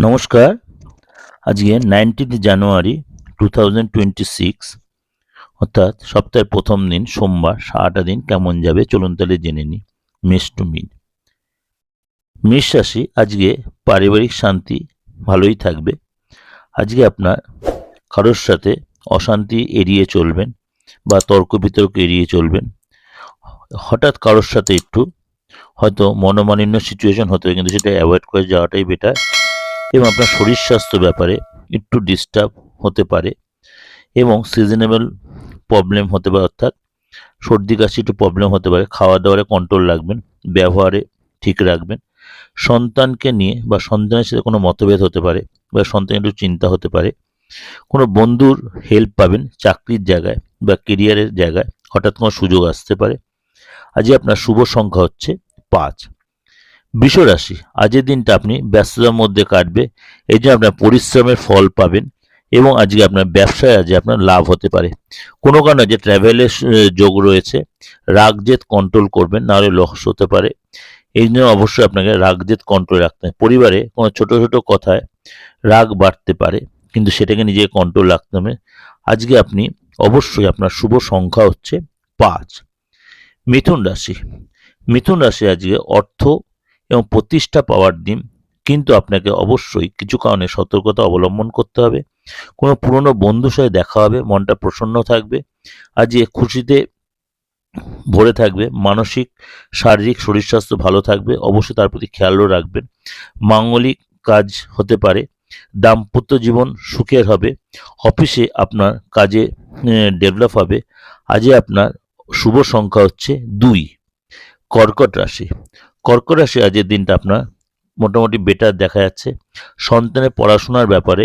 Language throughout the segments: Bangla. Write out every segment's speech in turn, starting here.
নমস্কার। আজকে 19 জানুয়ারি 2026 অর্থাৎ সপ্তাহের প্রথম দিন সোমবার। সারাটা দিন কেমন যাবে চলুন তাহলে জেনে নিই। মেষ টু মিন। মেষ রাশি, আজকে পারিবারিক শান্তি ভালোই থাকবে। আজকে আপনার কারোর সাথে অশান্তি এড়িয়ে চলবেন বা তর্ক বিতর্ক এড়িয়ে চলবেন। হঠাৎ কারোর সাথে একটু হয়তো মনোমালিন্য সিচুয়েশন হতে হবে, কিন্তু সেটা অ্যাভয়েড করে যাওয়াটাই বেটার। এবং আপনার শরীর স্বাস্থ্য ব্যাপারে একটু ডিস্টার্ব হতে পারে এবং সিজনেবল প্রবলেম হতে পারে, অর্থাৎ সর্দি কাশি একটু প্রবলেম হতে পারে। খাওয়া দাওয়ারে কন্ট্রোল রাখবেন, ব্যবহারে ঠিক রাখবেন। সন্তানকে নিয়ে বা সন্তানের সাথে কোনো মতভেদ হতে পারে বা সন্তানের একটু চিন্তা হতে পারে। কোনো বন্ধুর হেল্প পাবেন চাকরির জায়গায় বা কেরিয়ারের জায়গায়, হঠাৎ কোনো সুযোগ আসতে পারে। আজকে আপনার শুভ সংখ্যা হচ্ছে 5। বৃষ রাশি, আজকের দিনটা আপনি ব্যস্ততার মধ্যে কাটবে, এই জন্য আপনার পরিশ্রমের ফল পাবেন এবং আজকে আপনার ব্যবসায় আজকে আপনার লাভ হতে পারে। কোনো কারণে যে ট্র্যাভেলের যোগ রয়েছে, রাগ জেদ কন্ট্রোল করবেন, নাহলে লস হতে পারে। এই জন্য অবশ্যই আপনাকে রাগ জেদ কন্ট্রোল রাখতে হবে। পরিবারে কোনো ছোট ছোট কথায় রাগ বাড়তে পারে, কিন্তু সেটাকে নিজে কন্ট্রোল রাখতে হবে। আজকে আপনি অবশ্যই, আপনার শুভ সংখ্যা হচ্ছে 5। মিথুন রাশি, মিথুন রাশি আজকে অর্থ এবং প্রতিষ্ঠা পাওয়ার দিন, কিন্তু আপনাকে অবশ্যই কিছু কারণে সতর্কতা অবলম্বন করতে হবে। কোনো পুরনো বন্ধুর সাথে দেখা হবে, মনটা প্রসন্ন থাকবে, আজকে খুশিতে ভরে থাকবে। মানসিক শারীরিক শরীর স্বাস্থ্য ভালো থাকবে, অবশ্যই তার প্রতি খেয়ালও রাখবেন। মাঙ্গলিক কাজ হতে পারে, দাম্পত্য জীবন সুখের হবে, অফিসে আপনার কাজে ডেভেলপ হবে। আজকে আপনার শুভ সংখ্যা হচ্ছে 2। কর্কট রাশি, কর্কট রাশি আজকের দিনটা আপনার মোটামুটি বেটার দেখা যাচ্ছে। সন্তানের পড়াশোনার ব্যাপারে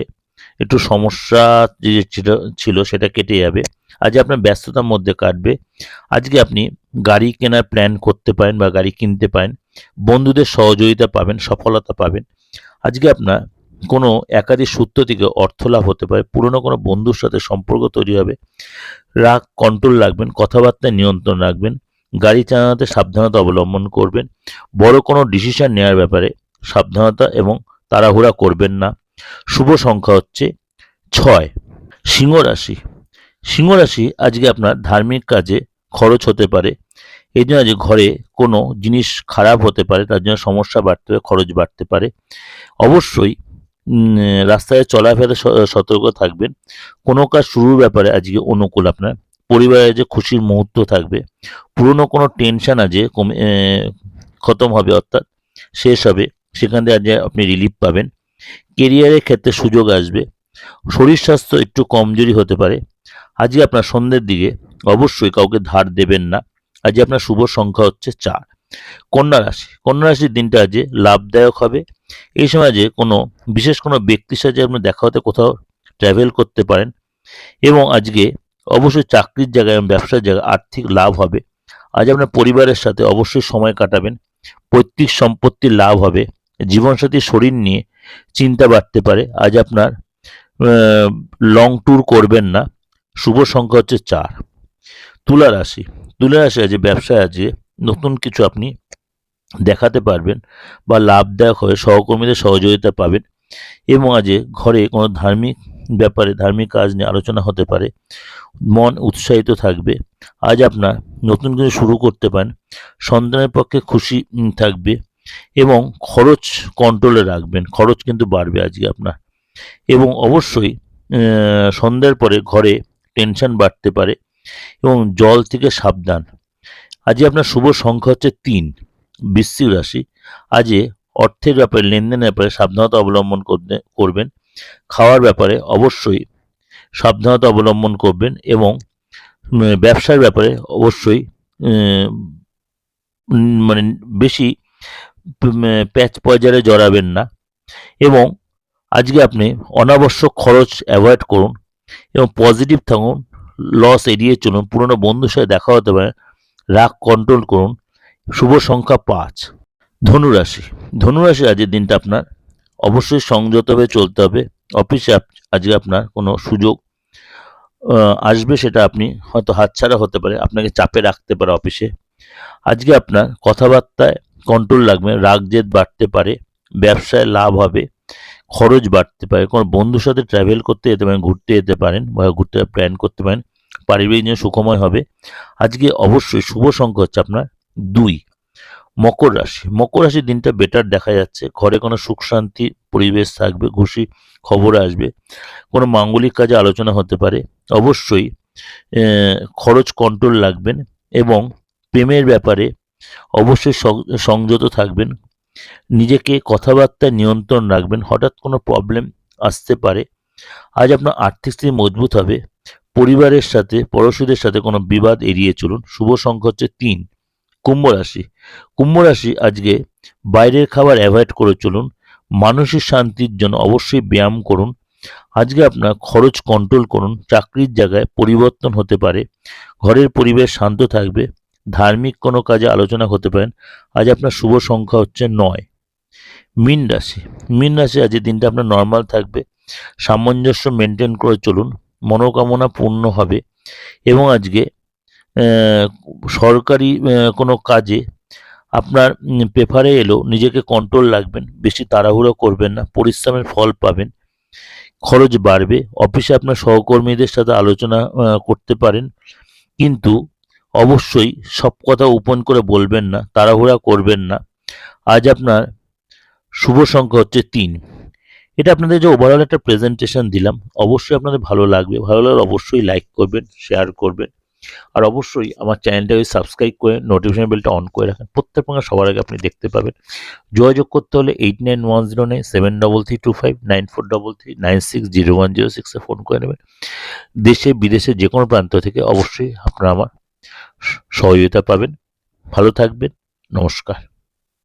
একটু সমস্যা যে ছিল সেটা কেটে যাবে। আজ আপনার ব্যস্ততার মধ্যে কাটবে। আজকে আপনি গাড়ি কেনার প্ল্যান করতে পারেন বা গাড়ি কিনতে পারেন। বন্ধুদের সহযোগিতা পাবেন, সফলতা পাবেন। আজকে আপনার কোনো একাধিক সূত্র থেকে অর্থ লাভ হতে পারে। পুরনো কোনো বন্ধুর সাথে সম্পর্ক তৈরি হবে। রাগ কন্ট্রোল রাখবেন, কথাবার্তায় নিয়ন্ত্রণ রাখবেন। গাড়ি চালানোতে সাবধানতা অবলম্বন করবেন। বড় কোনো ডিসিশন নেওয়ার ব্যাপারে সাবধানতা এবং তাড়াহুড়া করবেন না। শুভ সংখ্যা হচ্ছে 6। সিংহ রাশি, সিংহ রাশি আজকে আপনার ধার্মিক কাজে খরচ হতে পারে। এই জন্য আজকে ঘরে কোনো জিনিস খারাপ হতে পারে, তার জন্য সমস্যা বাড়তে পারে, খরচ বাড়তে পারে। অবশ্যই রাস্তায় চলাফেরা সতর্ক থাকবেন। কোনো কাজ শুরুর ব্যাপারে আজকে অনুকূল আপনার। পরিবারে যে খুশির মুহূর্ত থাকবে। পুরনো কোনো টেনশন আজকে খতম হবে, অর্থাৎ শেষ হবে, সেখান থেকে আজকে আপনি রিলিফ পাবেন। কেরিয়ারের ক্ষেত্রে সুযোগ আসবে। শরীর স্বাস্থ্য একটু কমজোরি হতে পারে। আজকে আপনার সন্ধ্যের দিকে অবশ্যই কাউকে ধার দেবেন না। আজকে আপনার শুভ সংখ্যা হচ্ছে 4। কন্যা রাশি, কন্যা রাশির দিনটা আজকে লাভদায়ক হবে। এই সময় যে কোনো বিশেষ কোনো ব্যক্তির সাথে আপনি দেখা হতে কোথাও ট্রাভেল করতে পারেন এবং আজকে অবশ্যই চাকরির জায়গায় এবং ব্যবসার জায়গায় আর্থিক লাভ হবে। আজ আপনার পরিবারের সাথে অবশ্যই সময় কাটাবেন। পৈতৃক সম্পত্তির লাভ হবে। জীবনসাথীর শরীর নিয়ে চিন্তা বাড়তে পারে। আজ আপনার লং ট্যুর করবেন না। শুভ সংখ্যা হচ্ছে 4। তুলা রাশি, তুলা রাশি আজ ব্যবসায় আজকে নতুন কিছু আপনি দেখাতে পারবেন বা লাভদায়ক হয়ে সহকর্মীদের সহযোগিতা পাবেন এবং আজ ঘরে কোনো ধার্মিক ব্যাপারে, ধার্মিক কাজ নিয়ে আলোচনা হতে পারে। মন উৎসাহিত থাকবে। আজ আপনার নতুন কিছু শুরু করতে পারেন। সন্তানের পক্ষে খুশি থাকবে এবং খরচ কন্ট্রোলে রাখবেন। খরচ কিন্তু বাড়বে আজকে আপনার। এবং অবশ্যই সন্ধ্যার পরে ঘরে টেনশন বাড়তে পারে এবং জল থেকে সাবধান। আজ আপনার শুভ সংখ্যা হচ্ছে 3। বৃশ্চিক রাশি, আজ অর্থের ব্যাপারে, লেনদেনের ব্যাপারে সাবধানতা অবলম্বন করবেন। খাওয়ার ব্যাপারে অবশ্যই সাবধানতা অবলম্বন করবেন এবং ব্যবসার ব্যাপারে অবশ্যই মানে বেশি প্যাচ পয়জারে জড়াবেন না এবং আজকে আপনি অনাবশ্যক খরচ অ্যাভয়েড করুন এবং পজিটিভ থাকুন। লস এড়িয়ে চলুন। পুরনো বন্ধুর সাথে দেখা হতে পারে, রাগ কন্ট্রোল করুন। শুভ সংখ্যা 5। ধনুরাশি, ধনুরাশি আজকের দিনটা আপনার অবশ্যই সংযতভাবে চলতে হবে। অফিসে আজকে আপনার কোনো সুযোগ আসবে, সেটা আপনি হয়তো হাতছাড়া হতে পারে, আপনাকে চাপে রাখতে পারে অফিসে। আজকে আপনার কথাবার্তায় কন্ট্রোল রাখবেন, রাগ জেদ বাড়তে পারে। ব্যবসায় লাভ হবে, খরচ বাড়তে পারে, কোনো বন্ধুর সাথে ট্রাভেল করতে যেতে পারেন, ঘুরতে যেতে পারেন বা ঘুরতে প্ল্যান করতে পারেন, পারিবারিক জীবন সুখময় হবে। আজকে অবশ্যই শুভ সংখ্যা হচ্ছে আপনার 2। মকর রাশি, মকর রাশির দিনটা বেটার দেখা যাচ্ছে, ঘরে কোনো সুখ শান্তি পরিবেশ থাকবে, খুশি খবর আসবে, কোনো মাঙ্গলিক কাজে আলোচনা হতে পারে। অবশ্যই খরচ কন্ট্রোল রাখবেন এবং প্রেমের ব্যাপারে অবশ্যই সংযত থাকবেন, নিজেকে কথাবার্তায় নিয়ন্ত্রণ রাখবেন, হঠাৎ কোনো প্রবলেম আসতে পারে। আজ আপনার আর্থিক স্থিতি মজবুত হবে, পরিবারের সাথে পড়োশিদের সাথে কোনো বিবাদ এড়িয়ে চলুন। শুভ সংখ্যা হচ্ছে 3। কুম্ভ রাশি, কুম্ভ রাশি আজকে বাইরের খাবার অ্যাভয়েড করে চলুন, মানসিক শান্তির জন্য অবশ্যই ব্যায়াম করুন। আজকে আপনার খরচ কন্ট্রোল করুন, চাকরির জায়গায় পরিবর্তন হতে পারে, ঘরের পরিবেশ শান্ত থাকবে, ধার্মিক কোনো কাজে আলোচনা হতে পারেন। আজ আপনার শুভ সংখ্যা হচ্ছে 9। মীন রাশি, মীন রাশি আজকের দিনটা আপনার নর্মাল থাকবে, সামঞ্জস্য মেনটেন করে চলুন, মনোকামনা পূর্ণ হবে এবং আজকে সরকারি কোনো কাজে আপনার পেপারে এলেও নিজেকে কন্ট্রোল রাখবেন, বেশি তাড়াহুড়ো করবেন না, পরিশ্রমের ফল পাবেন। খরচ বাড়বে, অফিসে আপনার সহকর্মীদের সাথে আলোচনা করতে পারেন, কিন্তু অবশ্যই সব কথা ওপেন করে বলবেন না, তাড়াহুড়া করবেন না। আজ আপনার শুভ সংখ্যা হচ্ছে 3। এটা আপনাদের যে ওভারঅল একটা প্রেজেন্টেশন দিলাম, অবশ্যই আপনাদের ভালো লাগবে। ভালো লাগলে অবশ্যই লাইক করবেন, শেয়ার করবেন, আর অবশ্যই আমার চ্যানেলটাকে সাবস্ক্রাইব করে নোটিফিকেশন বেলটা অন করে রাখেন, প্রত্যেক প্রকার সবার আগে আপনি দেখতে পাবেন। যোগাযোগ করতে হলে 891097332433960106 ফোন করে নেবেন। দেশে বিদেশে যে কোনো প্রান্ত থেকে অবশ্যই আপনারা আমার সহযোগিতা পাবেন। ভালো থাকবেন, নমস্কার।